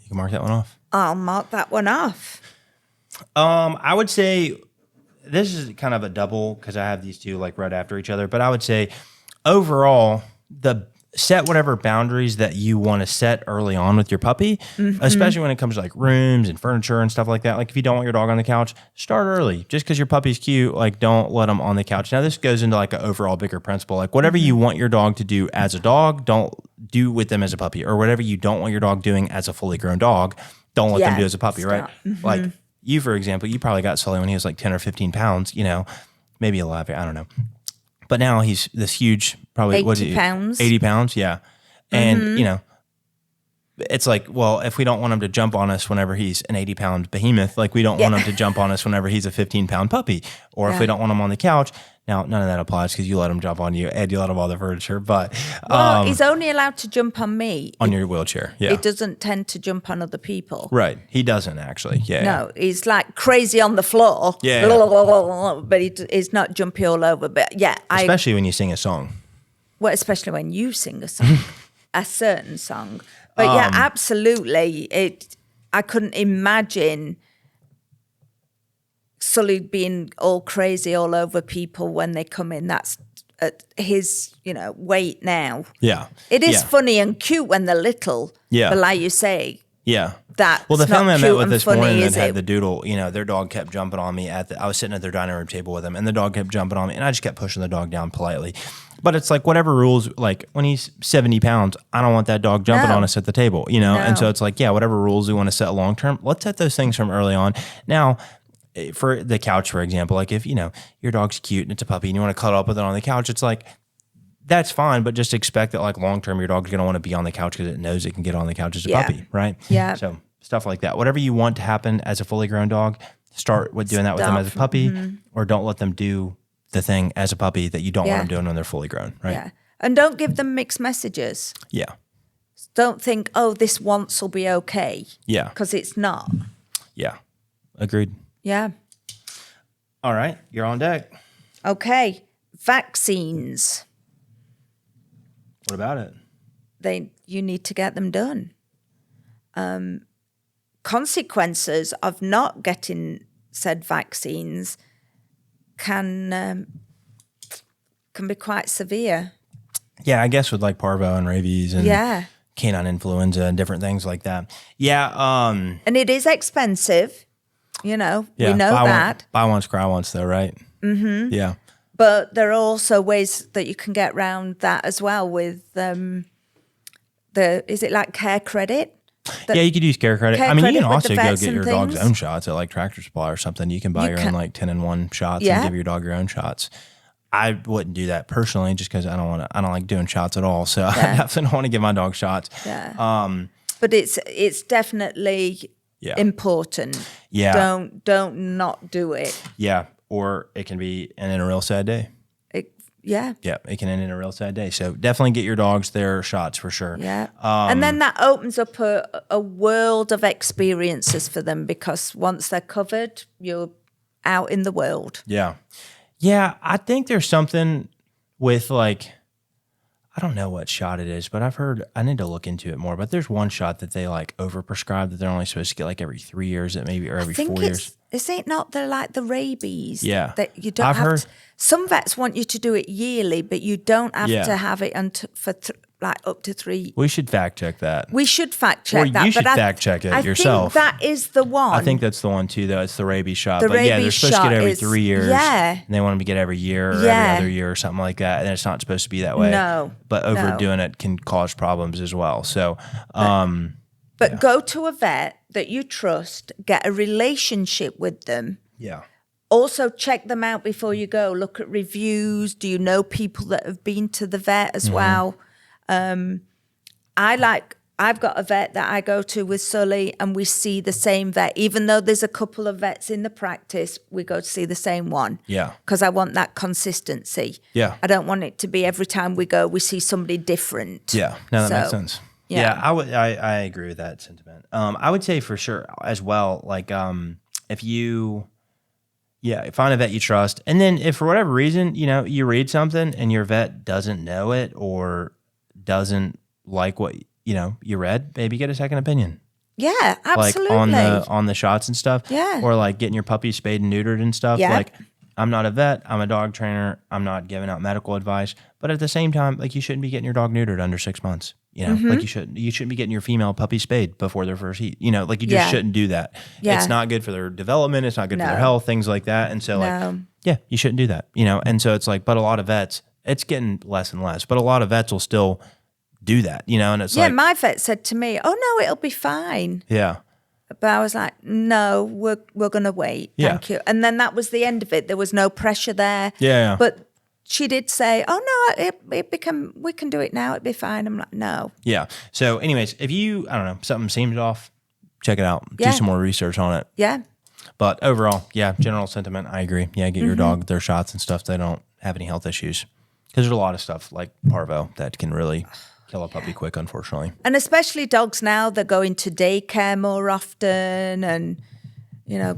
You can mark that one off. I'll mark that one off. I would say this is kind of a double because I have these two like right after each other. But I would say overall, set whatever boundaries that you want to set early on with your puppy, especially when it comes to like rooms and furniture and stuff like that. Like if you don't want your dog on the couch, start early. Just because your puppy's cute, like don't let them on the couch. Now this goes into like an overall bigger principle. Like whatever you want your dog to do as a dog, don't do with them as a puppy. Or whatever you don't want your dog doing as a fully grown dog, don't let them do as a puppy, right? Like you, for example, you probably got Sully when he was like 10 or 15 pounds, maybe 11, I don't know. But now he's this huge, probably 80 pounds. 80 pounds, yeah. And, it's like, well, if we don't want him to jump on us whenever he's an 80-pound behemoth, like we don't want him to jump on us whenever he's a 15-pound puppy. Or if we don't want him on the couch. Now, none of that applies because you let him jump on you and you let him on the furniture. But he's only allowed to jump on me. On your wheelchair, yeah. He doesn't tend to jump on other people. Right. He doesn't actually, yeah. No, he's like crazy on the floor. Yeah. But he's not jumpy all over. But yeah. Especially when you sing a song. Well, especially when you sing a song, a certain song. But yeah, absolutely. I couldn't imagine Sully being all crazy all over people when they come in. That's at his, weight now. Yeah. It is funny and cute when they're little. Yeah. But like you say, yeah. That's well, the family I met with this morning that is had it? the doodle, their dog kept jumping on me I was sitting at their dining room table with him and the dog kept jumping on me and I just kept pushing the dog down politely. But it's like whatever rules, like when he's 70 pounds, I don't want that dog jumping on us at the table, And so it's like, yeah, whatever rules we want to set long term, let's set those things from early on. Now, for the couch, for example, like if, your dog's cute and it's a puppy and you want to cuddle up with it on the couch, it's like, that's fine, but just expect that like long term, your dog's going to want to be on the couch because it knows it can get on the couch as a puppy, right? Yeah. So stuff like that. Whatever you want to happen as a fully grown dog, start with doing that with them as a puppy, or don't let them do the thing as a puppy that you don't want them doing when they're fully grown, right? Yeah. And don't give them mixed messages. Yeah. Don't think, oh, this once will be okay. Yeah. Because it's not. Yeah. Agreed. Yeah. All right. You're on deck. Okay. Vaccines. What about it? You need to get them done. Consequences of not getting said vaccines can be quite severe. Yeah, I guess with like parvo and rabies and canine influenza and different things like that. Yeah. And it is expensive, we know that. Buy once, cry once though, right? Mm-hmm. Yeah. But there are also ways that you can get around that as well with is it like care credit? Yeah, you could use care credit. I mean, you can also go get your dog's things. own shots at like Tractor Supply or something. You can buy your own like 10-in-1 shots and give your dog your own shots. I wouldn't do that personally just because I don't like doing shots at all. So I definitely don't want to give my dog shots. Yeah. But it's definitely important. Yeah. Don't not do it. Yeah. Or it can be in a real sad day. Yeah, it can end in a real sad day. So definitely get your dogs their shots for sure. Yeah, and then that opens up a world of experiences for them because once they're covered, you're out in the world. Yeah. Yeah, I think there's something with like, I don't know what shot it is, but I've heard, I need to look into it more, but there's one shot that they like overprescribe that they're only supposed to get like every 3 years, or every 4 years. Is it not like the rabies? Yeah. That you don't some vets want you to do it yearly, but you don't have to have it for up to 3. We should fact check that. We should fact check that. Or you should fact check it yourself. I think that is the one. I think that's the one too, though. It's the rabies shot. But yeah, they're supposed to get every 3 years. Yeah. And they want them to get every year or every other year or something like that. And it's not supposed to be that way. No. But overdoing it can cause problems as well. So, But go to a vet that you trust, get a relationship with them. Yeah. Also check them out before you go. Look at reviews. Do you know people that have been to the vet as well? I've got a vet that I go to with Sully and we see the same vet. Even though there's a couple of vets in the practice, we go to see the same one. Yeah. Because I want that consistency. Yeah. I don't want it to be every time we go, we see somebody different. Yeah. No, that makes sense. Yeah, I agree with that sentiment. I would say for sure as well, like if you Yeah, find a vet you trust. And then if for whatever reason, you read something and your vet doesn't know it or doesn't like what, you read, maybe get a second opinion. Yeah, absolutely. Like on the shots and stuff. Yeah. Or like getting your puppy spayed and neutered and stuff. Yeah. Like, I'm not a vet. I'm a dog trainer. I'm not giving out medical advice. But at the same time, like, you shouldn't be getting your dog neutered under 6 months. Like you shouldn't be getting your female puppy spayed before their first heat. Like you just shouldn't do that. Yeah. It's not good for their development. It's not good for their health, things like that. And so you shouldn't do that, And so it's like, but a lot of vets, it's getting less and less, but a lot of vets will still do that, and it's like. Yeah, my vet said to me, "Oh no, it'll be fine." Yeah. But I was like, "No, we're going to wait. Thank you." And then that was the end of it. There was no pressure there. Yeah. But she did say, "Oh no, we can do it now. It'd be fine." I'm like, "No." Yeah. So, anyways, if something seems off, check it out. Do some more research on it. Yeah. But overall, general sentiment, I agree. Yeah, get your dog their shots and stuff. They don't have any health issues because there's a lot of stuff like parvo that can really kill a puppy quick, unfortunately. And especially dogs now, they're going to daycare more often and,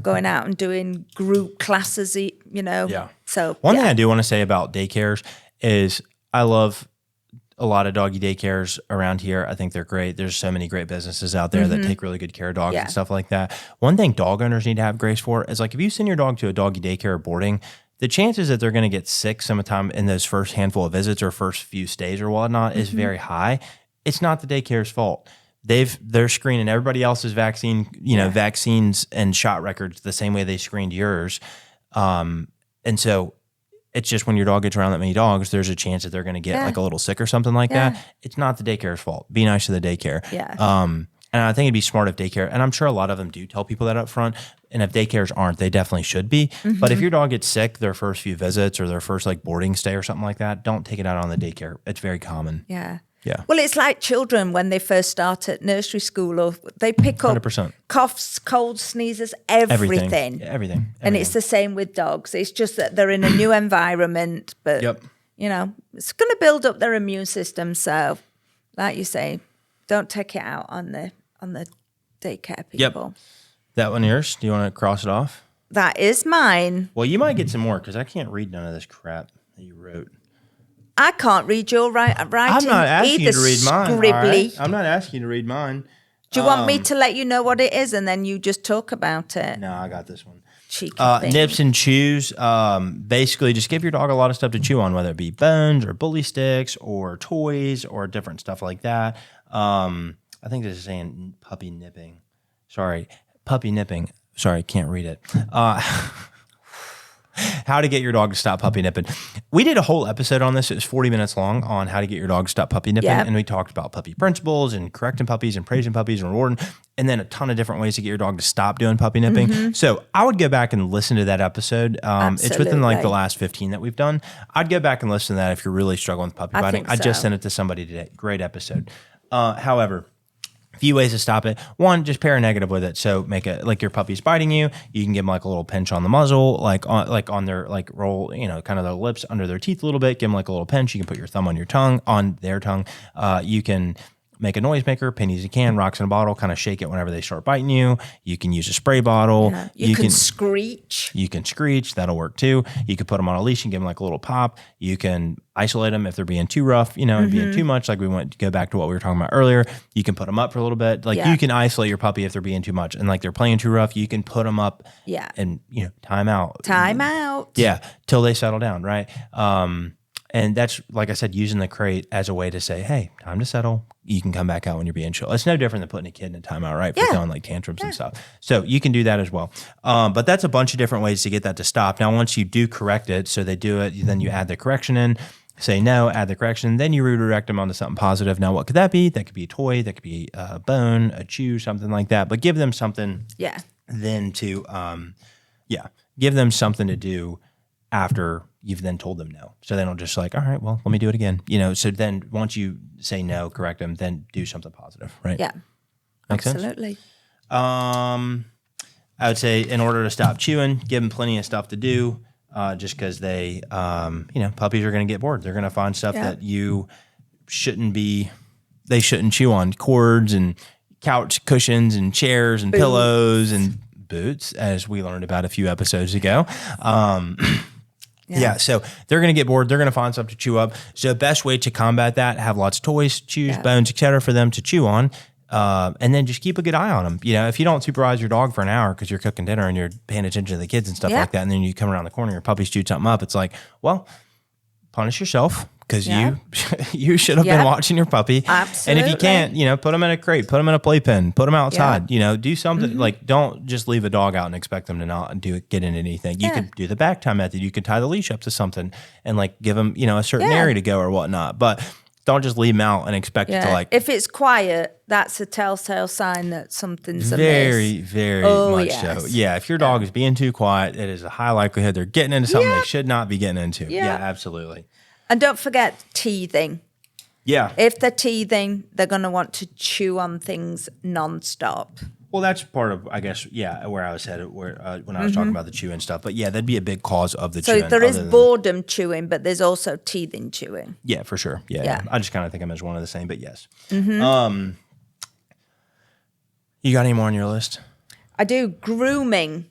going out and doing group classes, Yeah. So One thing I do want to say about daycares is I love a lot of doggy daycares around here. I think they're great. There's so many great businesses out there that take really good care of dogs and stuff like that. One thing dog owners need to have grace for is like if you send your dog to a doggy daycare or boarding, the chances that they're going to get sick sometime in those first handful of visits or first few stays or whatnot is very high. It's not the daycare's fault. They're screening everybody else's vaccines and shot records the same way they screened yours. And so it's just when your dog gets around that many dogs, there's a chance that they're going to get like a little sick or something like that. It's not the daycare's fault. Be nice to the daycare. Yeah. And I think it'd be smart if daycare, and I'm sure a lot of them do tell people that up front. And if daycares aren't, they definitely should be. But if your dog gets sick their first few visits or their first like boarding stay or something like that, don't take it out on the daycare. It's very common. Yeah. Yeah. Well, it's like children when they first start at nursery school, or they pick up 100%. coughs, colds, sneezes, everything. Everything. And it's the same with dogs. It's just that they're in a new environment, but it's going to build up their immune system. So, like you say, don't take it out on the daycare people. Yep. That one yours? Do you want to cross it off? That is mine. Well, you might get some more because I can't read none of this crap that you wrote. I can't read your writing. I'm not asking you to read mine. Scribbly. Right? I'm not asking you to read mine. Do you want me to let you know what it is and then you just talk about it? No, I got this one. Cheeky Nips and chews. Basically, just give your dog a lot of stuff to chew on, whether it be bones or bully sticks or toys or different stuff like that. I think this is saying puppy nipping. Sorry, puppy nipping. Sorry, can't read it. How to get your dog to stop puppy nipping. We did a whole episode on this. It was 40 minutes long on how to get your dog to stop puppy nipping. Yep. And we talked about puppy principles and correcting puppies and praising puppies and rewarding, and then a ton of different ways to get your dog to stop doing puppy nipping. So I would go back and listen to that episode. It's within like the last 15 that we've done. I'd go back and listen to that if you're really struggling with puppy biting. I just sent it to somebody today. Great episode. However, few ways to stop it. One, just pair a negative with it. So make it like your puppy's biting you. You can give them like a little pinch on the muzzle, like on their like roll, kind of their lips under their teeth a little bit. Give them like a little pinch. You can put your thumb on your tongue, on their tongue. You can make a noisemaker, pennies you can, rocks in a bottle, kind of shake it whenever they start biting you. You can use a spray bottle. Yeah. You can screech. You can screech. That'll work too. You can put them on a leash and give them like a little pop. You can isolate them if they're being too rough, and being too much. Like we went to go back to what we were talking about earlier. You can put them up for a little bit. Like you can isolate your puppy if they're being too much and like they're playing too rough. You can put them up and, time out. Time out. Yeah. Till they settle down. Right. And that's, like I said, using the crate as a way to say, hey, time to settle. You can come back out when you're being chill. It's no different than putting a kid in a timeout, right? For throwing like tantrums and stuff. So you can do that as well. But that's a bunch of different ways to get that to stop. Now, once you do correct it, so they do it, then you add the correction in, say no, add the correction, then you redirect them onto something positive. Now, what could that be? That could be a toy. That could be a bone, a chew, something like that. But give them something then to, give them something to do after you've then told them no. So they don't just like, all right, well, let me do it again. So then once you say no, correct them, then do something positive, right? Yeah. Make Absolutely. sense? I would say in order to stop chewing, give them plenty of stuff to do just because they, puppies are going to get bored. They're going to find stuff that they shouldn't chew on. Cords and couch cushions and chairs and pillows and boots, as we learned about a few episodes ago. Yeah, so they're going to get bored. They're going to find stuff to chew up. So the best way to combat that, have lots of toys, chews, bones, etc., for them to chew on, and then just keep a good eye on them. You know, if you don't supervise your dog for an hour because you're cooking dinner and you're paying attention to the kids and stuff like that, and then you come around the corner, your puppy's chewed something up, it's like, well, punish yourself because you should have been watching your puppy. Absolutely. And if you can't, you know, put them in a crate, put them in a playpen, put them outside, you know, do something like, don't just leave a dog out and expect them to not get into anything. You could do the back time method. You could tie the leash up to something and like give them, you know, a certain area to go or whatnot, but don't just leave them out and expect it to like. If it's quiet, that's a telltale sign that something's very, amiss. very much so. Yeah. If your dog is being too quiet, it is a high likelihood they're getting into something they should not be getting into. Yeah, absolutely. And don't forget teething. Yeah. If they're teething, they're going to want to chew on things nonstop. Well, that's part of, I guess, where I was headed when I was talking about the chewing stuff. But yeah, that'd be a big cause of the chewing. So there is boredom chewing, but there's also teething chewing. Yeah, for sure. Yeah. I just kind of think of them as one of the same, but yes. Mm-hmm. You got any more on your list? I do. Grooming.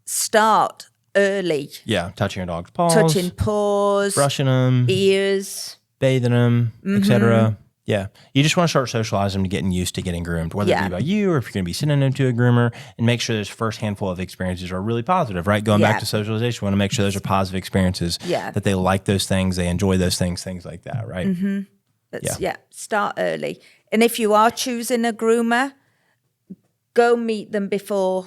Start early. Yeah, touching your dog's paws. Touching paws. Brushing them. Ears. Bathing them, etc. Yeah. You just want to start socializing them to getting used to getting groomed, whether it be by you or if you're going to be sending them to a groomer, and make sure those first handful of experiences are really positive, right? Going back to socialization, we want to make sure those are positive experiences, that they like those things, they enjoy those things like that, right? Mm-hmm. Start early. And if you are choosing a groomer, go meet them before,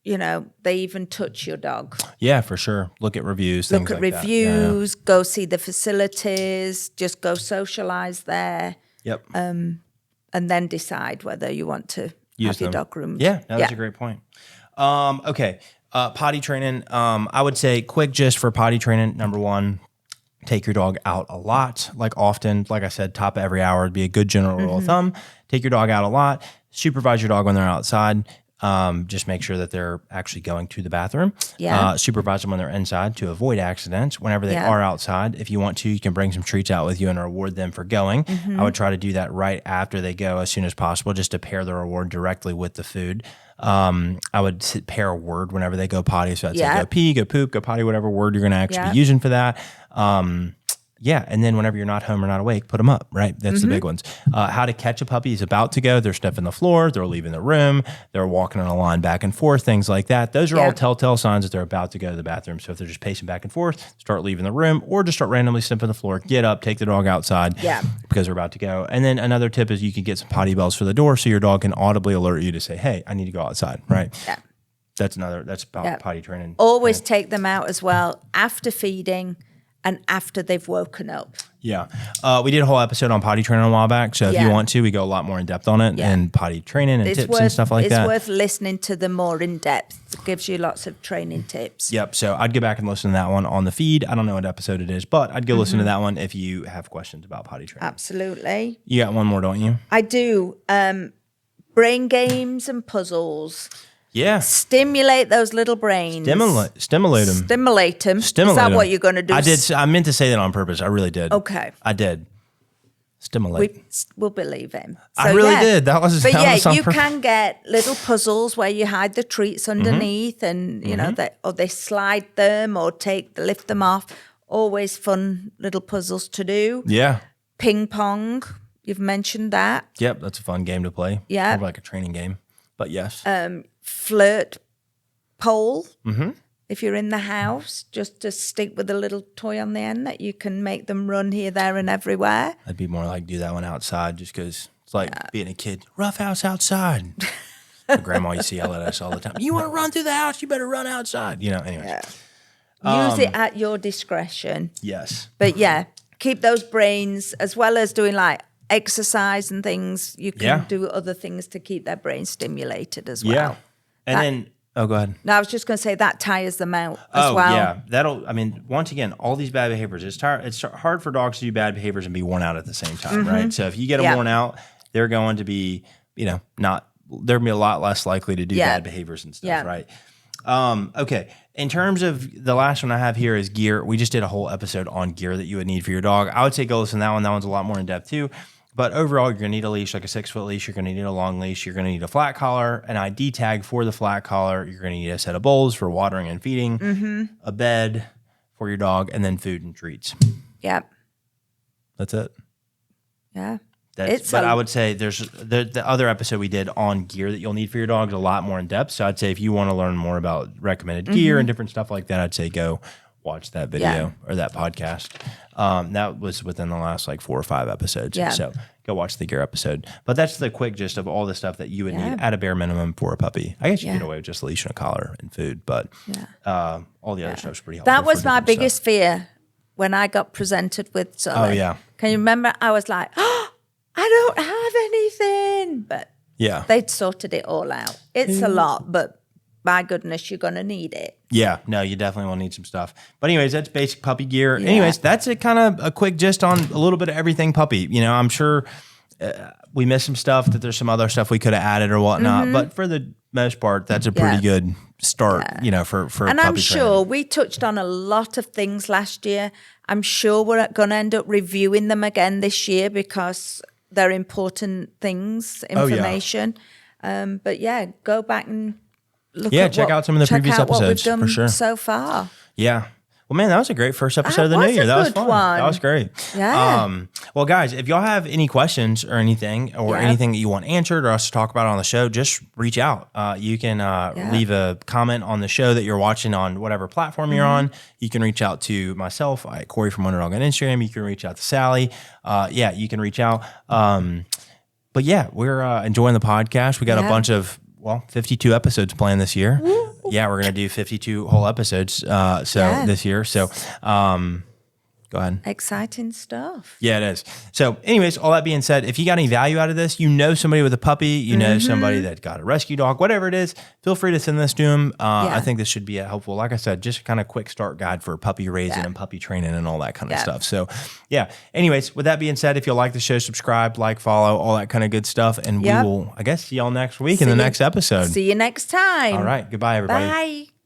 you know, they even touch your dog. Yeah, for sure. Look at reviews, things like that. Look at reviews, go see the facilities, just go socialize there. Yep. And then decide whether you want to have your dog groomed. Yeah, that's a great point. Okay. Potty training. I would say quick gist for potty training. Number one, take your dog out a lot, like often. Like I said, top of every hour would be a good general rule of thumb. Take your dog out a lot. Supervise your dog when they're outside. Just make sure that they're actually going to the bathroom. Supervise them when they're inside to avoid accidents. Whenever they are outside, if you want to, you can bring some treats out with you and reward them for going. I would try to do that right after they go as soon as possible, just to pair the reward directly with the food. I would pair a word whenever they go potty. So I'd say go pee, go poop, go potty, whatever word you're going to actually be using for that. And then whenever you're not home or not awake, put them up, right? That's the big ones. How to catch a puppy is about to go. They're sniffing the floor. They're leaving the room. They're walking on a line back and forth, things like that. Those are all telltale signs that they're about to go to the bathroom. So if they're just pacing back and forth, start leaving the room, or just start randomly sniffing the floor, get up, take the dog outside because they're about to go. And then another tip is you can get some potty bells for the door so your dog can audibly alert you to say, hey, I need to go outside, right? Yeah. That's about potty training. Always take them out as well after feeding and after they've woken up. Yeah. We did a whole episode on potty training a while back. So if you want to, we go a lot more in depth on it and potty training and tips and stuff like that. It's worth listening to them more in depth. It gives you lots of training tips. Yep. So I'd go back and listen to that one on the feed. I don't know what episode it is, but I'd go listen to that one if you have questions about potty training. Absolutely. You got one more, don't you? I do. Brain games and puzzles. Yeah. Stimulate those little brains. Stimulate them. Stimulate them. Is that what you're going to do? I meant to say that on purpose. I really did. Okay. I did. Stimulate. We'll believe him. So, I really did. That was you can get little puzzles where you hide the treats underneath and, you know, they slide them or lift them off. Always fun little puzzles to do. Yeah. Ping pong. You've mentioned that. Yep. That's a fun game to play. Yeah. More like a training game. But yes. Flirt pole. If you're in the house, just to stick with a little toy on the end that you can make them run here, there, and everywhere. I'd be more like do that one outside just because it's like being a kid. Rough house outside. My grandma used to yell at us all the time. You want to run through the house? You better run outside. You know, anyways. Use it at your discretion. Yes. But keep those brains, as well as doing like exercise and things. You can do other things to keep their brain stimulated as well. Yeah. And then, go ahead. No, I was just going to say that tires them out as well. Yeah. Once again, all these bad behaviors, it's hard for dogs to do bad behaviors and be worn out at the same time, right? So if you get them worn out, they're going to be, they're going to be a lot less likely to do bad behaviors and stuff, right? Okay. In terms of the last one I have here is gear. We just did a whole episode on gear that you would need for your dog. I would say go listen to that one. That one's a lot more in depth too. But overall, you're going to need a leash, like a 6-foot leash. You're going to need a long leash. You're going to need a flat collar, an ID tag for the flat collar. You're going to need a set of bowls for watering and feeding, a bed for your dog, and then food and treats. Yep. That's it. Yeah. But I would say there's the other episode we did on gear that you'll need for your dog is a lot more in depth. So I'd say if you want to learn more about recommended gear and different stuff like that, I'd say go watch that video or that podcast. That was within the last like 4 or 5 episodes. Yeah. So go watch the gear episode. But that's the quick gist of all the stuff that you would need at a bare minimum for a puppy. I guess you get away with just a leash and a collar and food, but all the other stuff's pretty helpful. That was my biggest fear when I got presented with Sully. Oh, yeah. Can you remember? I was like, oh, I don't have anything. But they'd sorted it all out. It's a lot, but my goodness, you're going to need it. Yeah, no, you definitely will need some stuff. But anyways, that's basic puppy gear. Yeah. Anyways, that's a kind of a quick gist on a little bit of everything puppy. You know, I'm sure we missed some stuff, that there's some other stuff we could have added or whatnot. But for the most part, that's a pretty good start, you know, for And puppy I'm sure training. we touched on a lot of things last year. I'm sure we're going to end up reviewing them again this year because they're important things, information. But yeah, go back and check out some of the previous episodes what we've done for sure. so far. Yeah. Well, man, that was a great first episode of the new year. That was fun. That was great. Yeah. Well, guys, if y'all have any questions or anything anything that you want answered or us to talk about on the show, just reach out. You can leave a comment on the show that you're watching on whatever platform you're on. You can reach out to myself, Corey from Wonder Dog on Instagram. You can reach out to Sally. You can reach out. But yeah, we're enjoying the podcast. We got a bunch of 52 episodes planned this year. Woo. Yeah, we're going to do 52 whole episodes this year. So go ahead. Exciting stuff. Yeah, it is. So anyways, all that being said, if you got any value out of this, you know somebody with a puppy, you know somebody that got a rescue dog, whatever it is, feel free to send this to them. I think this should be helpful. Like I said, just kind of quick start guide for puppy raising and puppy training and all that kind of stuff. So anyways, with that being said, if you like the show, subscribe, like, follow, all that kind of good stuff. And we will, I guess, see y'all next week in the next episode. See you next time. All right. Goodbye, everybody. Bye.